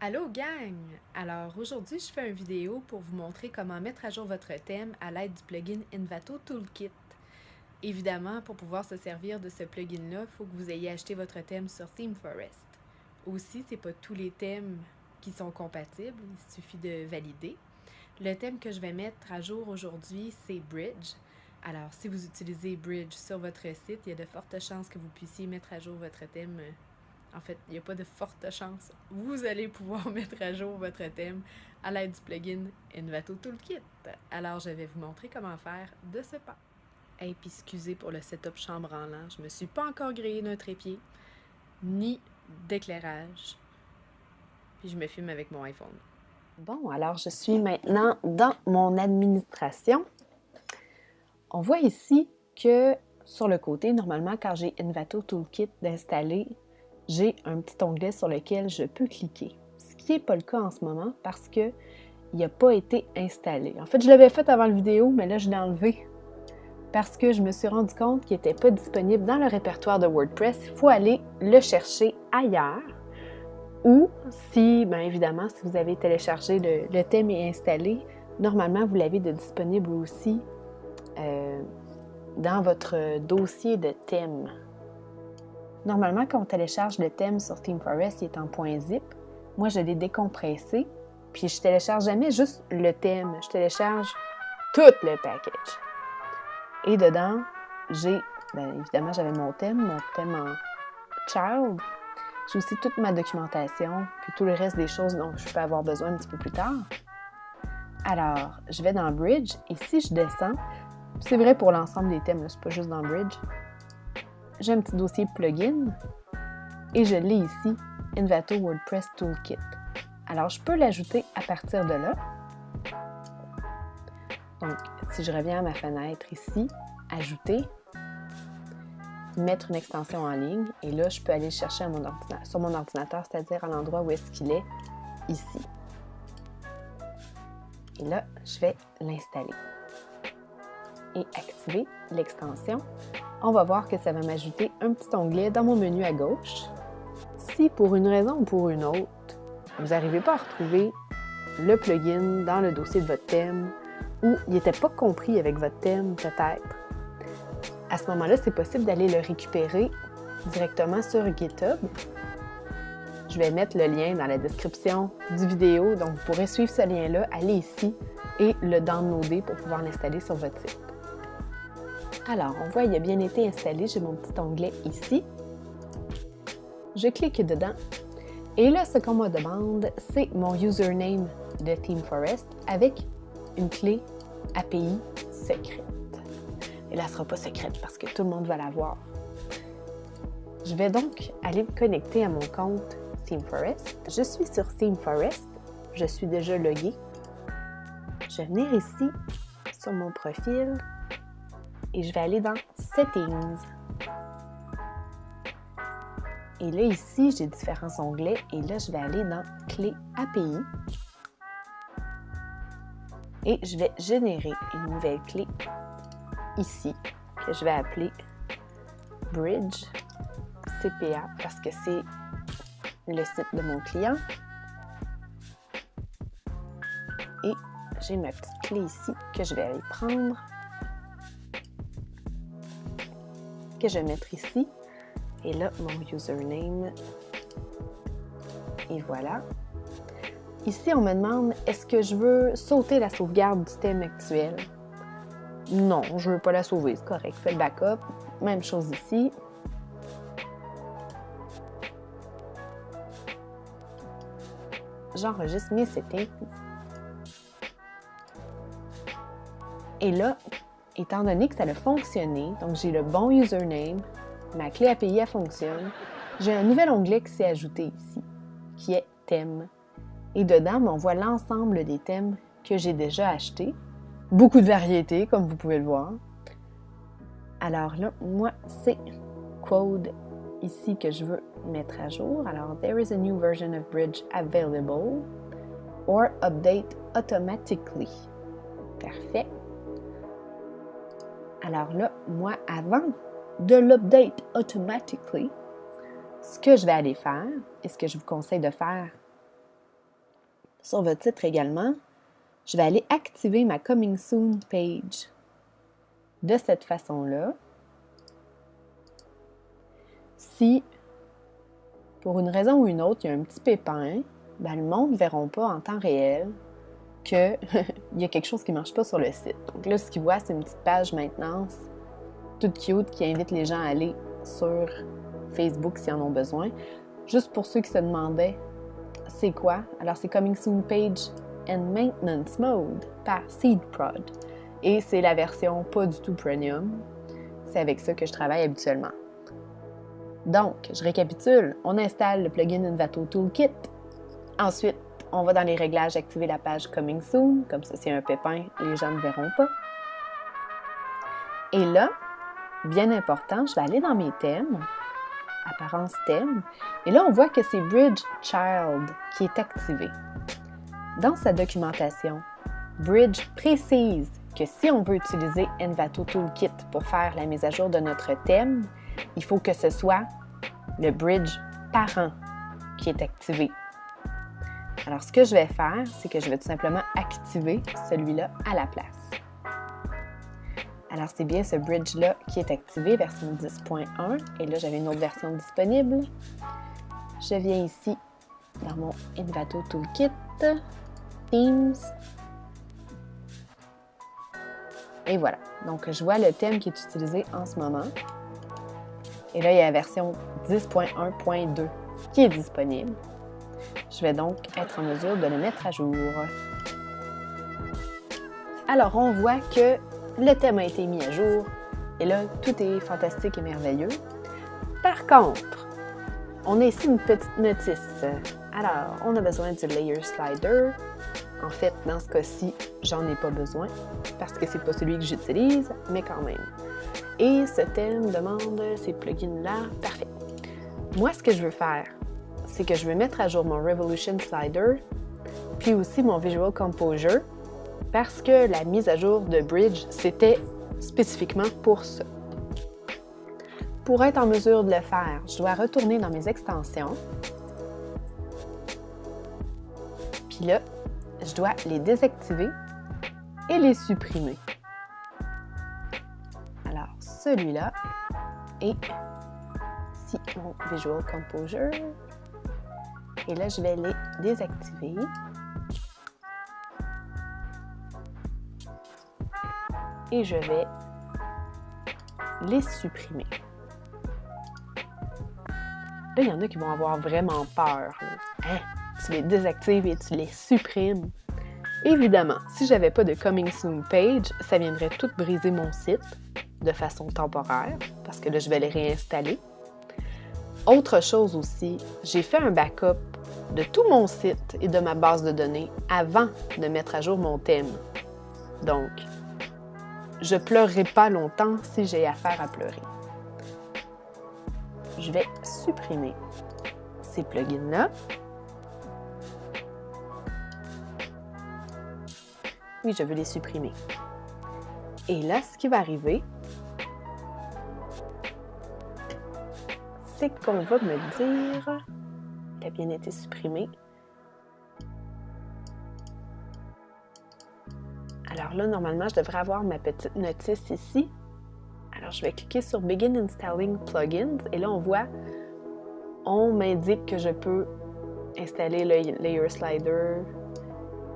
Allô gang! Alors aujourd'hui, je fais une vidéo pour vous montrer comment mettre à jour votre thème à l'aide du plugin Envato Toolkit. Évidemment, pour pouvoir se servir de ce plugin-là, il faut que vous ayez acheté votre thème sur ThemeForest. Aussi, c'est pas tous les thèmes qui sont compatibles, il suffit de valider. Le thème que je vais mettre à jour aujourd'hui, c'est Bridge. Alors, si vous utilisez Bridge sur votre site, il y a de fortes chances que vous puissiez mettre à jour votre thème. En fait, il n'y a pas de forte chance. Vous allez pouvoir mettre à jour votre thème à l'aide du plugin Envato Toolkit. Alors, je vais vous montrer comment faire de ce pas. Et puis, excusez pour le setup chambranlant, je me suis pas encore grillé d'un trépied, ni d'éclairage. Puis, je me filme avec mon iPhone. Bon, alors je suis maintenant dans mon administration. On voit ici que sur le côté, normalement, quand j'ai Envato Toolkit d'installer, j'ai un petit onglet sur lequel je peux cliquer. Ce qui n'est pas le cas en ce moment parce qu'il n'a pas été installé. En fait, je l'avais fait avant la vidéo, mais là, je l'ai enlevé parce que je me suis rendu compte qu'il n'était pas disponible dans le répertoire de WordPress. Il faut aller le chercher ailleurs. Ou si, bien évidemment, si vous avez téléchargé le thème et installé, normalement, vous l'avez de disponible aussi dans votre dossier de thème. Normalement, quand on télécharge le thème sur ThemeForest, il est en .zip. Moi, je l'ai décompressé, puis je télécharge jamais juste le thème. Je télécharge tout le package. Et dedans, j'ai, bien évidemment, j'avais mon thème en child. J'ai aussi toute ma documentation, puis tout le reste des choses dont je peux avoir besoin un petit peu plus tard. Alors, je vais dans Bridge, et si je descends, c'est vrai pour l'ensemble des thèmes, c'est pas juste dans Bridge, j'ai un petit dossier plugin, et je l'ai ici, Envato WordPress Toolkit. Alors, je peux l'ajouter à partir de là. Donc, si je reviens à ma fenêtre ici, Ajouter, mettre une extension en ligne, et là, je peux aller le chercher sur mon ordinateur, c'est-à-dire à l'endroit où est-ce qu'il est, ici. Et là, je vais l'installer. Et activer l'extension. On va voir que ça va m'ajouter un petit onglet dans mon menu à gauche. Si pour une raison ou pour une autre, vous n'arrivez pas à retrouver le plugin dans le dossier de votre thème ou il n'était pas compris avec votre thème peut-être, à ce moment-là, c'est possible d'aller le récupérer directement sur GitHub. Je vais mettre le lien dans la description du vidéo, donc vous pourrez suivre ce lien-là, aller ici et le downloader pour pouvoir l'installer sur votre site. Alors, on voit, il a bien été installé, j'ai mon petit onglet ici. Je clique dedans et là, ce qu'on me demande, c'est mon username de ThemeForest avec une clé API secrète. Et là, elle ne sera pas secrète parce que tout le monde va la voir. Je vais donc aller me connecter à mon compte ThemeForest. Je suis sur ThemeForest. Je suis déjà loguée. Je vais venir ici sur mon profil et je vais aller dans Settings. Et là, ici, j'ai différents onglets et là, je vais aller dans Clé API et je vais générer une nouvelle clé ici que je vais appeler Bridge CPA parce que c'est le site de mon client. Et j'ai ma petite clé ici que je vais aller prendre, que je vais mettre ici. Et là, mon username. Et voilà. Ici, on me demande, est-ce que je veux sauter la sauvegarde du thème actuel? Non, je ne veux pas la sauver, c'est correct. Fais le backup. Même chose ici. J'enregistre mes settings. Et là, étant donné que ça a fonctionné, donc j'ai le bon username, ma clé API elle fonctionne, j'ai un nouvel onglet qui s'est ajouté ici, qui est Thème. Et dedans, on voit l'ensemble des thèmes que j'ai déjà achetés. Beaucoup de variétés, comme vous pouvez le voir. Alors là, moi, c'est Code ici que je veux mettre à jour. Alors, there is a new version of Bridge available or update automatically. Parfait. Alors là, moi, avant de l'update automatically, ce que je vais aller faire et ce que je vous conseille de faire sur votre titre également, je vais aller activer ma Coming Soon page. De cette façon-là, si pour une raison ou une autre, il y a un petit pépin, ben, le monde ne verra pas en temps réel qu'il y a quelque chose qui ne marche pas sur le site. Donc là, ce qu'ils voient, c'est une petite page maintenance toute cute qui invite les gens à aller sur Facebook s'ils en ont besoin. Juste pour ceux qui se demandaient c'est quoi, alors c'est Coming Soon Page and Maintenance Mode par SeedProd. Et c'est la version pas du tout premium. C'est avec ça que je travaille habituellement. Donc, je récapitule. On installe le plugin Envato Toolkit. Ensuite, on va dans les réglages activer la page Coming Soon. Comme ça, s'il y a un pépin, les gens ne verront pas. Et là, bien important, je vais aller dans mes thèmes, apparence thème, et là, on voit que c'est Bridge Child qui est activé. Dans sa documentation, Bridge précise que si on veut utiliser Envato Toolkit pour faire la mise à jour de notre thème, il faut que ce soit le Bridge parent qui est activé. Alors, ce que je vais faire, c'est que je vais tout simplement activer celui-là à la place. Alors, c'est bien ce bridge-là qui est activé, version 10.1. Et là, j'avais une autre version disponible. Je viens ici dans mon Envato Toolkit, Themes. Et voilà. Donc, je vois le thème qui est utilisé en ce moment. Et là, il y a la version 10.1.2 qui est disponible. Je vais donc être en mesure de le mettre à jour. Alors, on voit que le thème a été mis à jour. Et là, tout est fantastique et merveilleux. Par contre, on a ici une petite notice. Alors, on a besoin du Layer Slider. En fait, dans ce cas-ci, j'en ai pas besoin parce que c'est pas celui que j'utilise, mais quand même. Et ce thème demande ces plugins-là. Parfait. Moi, ce que je veux faire, c'est que je vais mettre à jour mon Revolution Slider, puis aussi mon Visual Composure, parce que la mise à jour de Bridge, c'était spécifiquement pour ça. Pour être en mesure de le faire, je dois retourner dans mes extensions. Puis là, je dois les désactiver et les supprimer. Alors, celui-là est ici mon Visual Composure. Et là, je vais les désactiver. Et je vais les supprimer. Là, il y en a qui vont avoir vraiment peur. Hein? Tu les désactives et tu les supprimes. Évidemment, si j'avais pas de Coming Soon page, ça viendrait tout briser mon site de façon temporaire, parce que là, je vais les réinstaller. Autre chose aussi, j'ai fait un backup de tout mon site et de ma base de données avant de mettre à jour mon thème. Donc, je pleurerai pas longtemps si j'ai affaire à pleurer. Je vais supprimer ces plugins-là. Oui, je veux les supprimer. Et là, ce qui va arriver, c'est qu'on va me dire qu'il a bien été supprimé. Alors là, normalement, je devrais avoir ma petite notice ici. Alors, je vais cliquer sur Begin Installing Plugins. Et là, on m'indique que je peux installer le Layer Slider,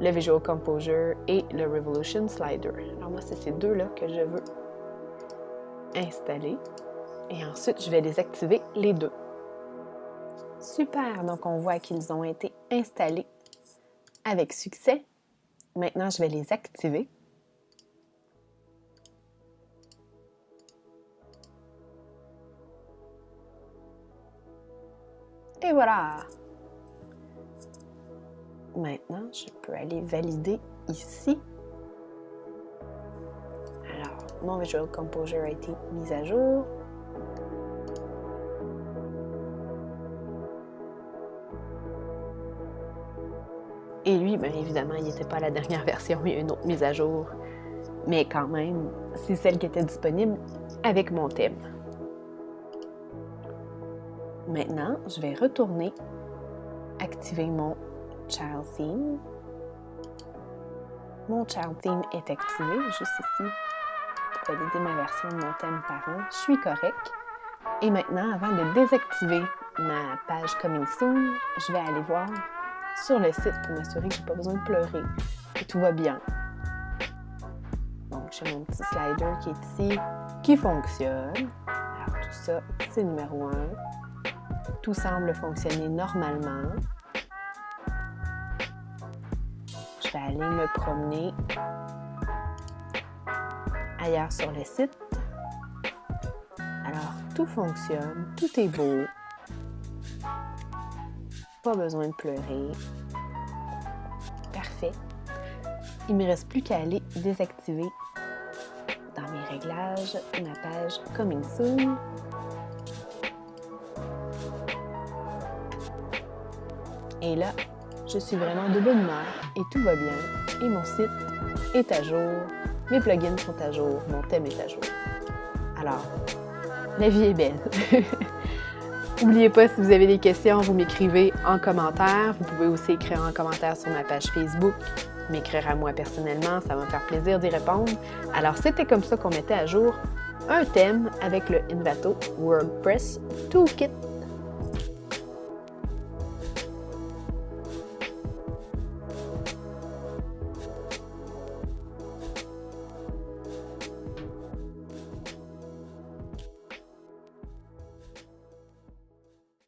le Visual Composure et le Revolution Slider. Alors moi, c'est ces deux-là que je veux installer. Et ensuite, je vais les activer les deux. Super! Donc, on voit qu'ils ont été installés avec succès. Maintenant, je vais les activer. Et voilà! Maintenant, je peux aller valider ici. Alors, mon Visual Composure a été mis à jour. Et lui, bien évidemment, il n'était pas à la dernière version, il y a une autre mise à jour. Mais quand même, c'est celle qui était disponible avec mon thème. Maintenant, je vais retourner activer mon Child Theme. Mon Child Theme est activé, juste ici, pour valider ma version de mon thème parent. Je suis correct. Et maintenant, avant de désactiver ma page Coming Soon, je vais aller voir sur le site pour m'assurer que je n'ai pas besoin de pleurer, que tout va bien. Donc, j'ai mon petit slider qui est ici, qui fonctionne. Alors, tout ça, c'est numéro 1. Tout semble fonctionner normalement. Je vais aller me promener ailleurs sur le site. Alors, tout fonctionne, tout est beau. Pas besoin de pleurer. Parfait. Il ne me reste plus qu'à aller désactiver dans mes réglages ma page Coming Soon. Et là, je suis vraiment de bonne humeur et tout va bien. Et mon site est à jour, mes plugins sont à jour, mon thème est à jour. Alors, la vie est belle. N'oubliez pas, si vous avez des questions, vous m'écrivez en commentaire. Vous pouvez aussi écrire en commentaire sur ma page Facebook, m'écrire à moi personnellement, ça va me faire plaisir d'y répondre. Alors, c'était comme ça qu'on mettait à jour un thème avec le Envato WordPress Toolkit.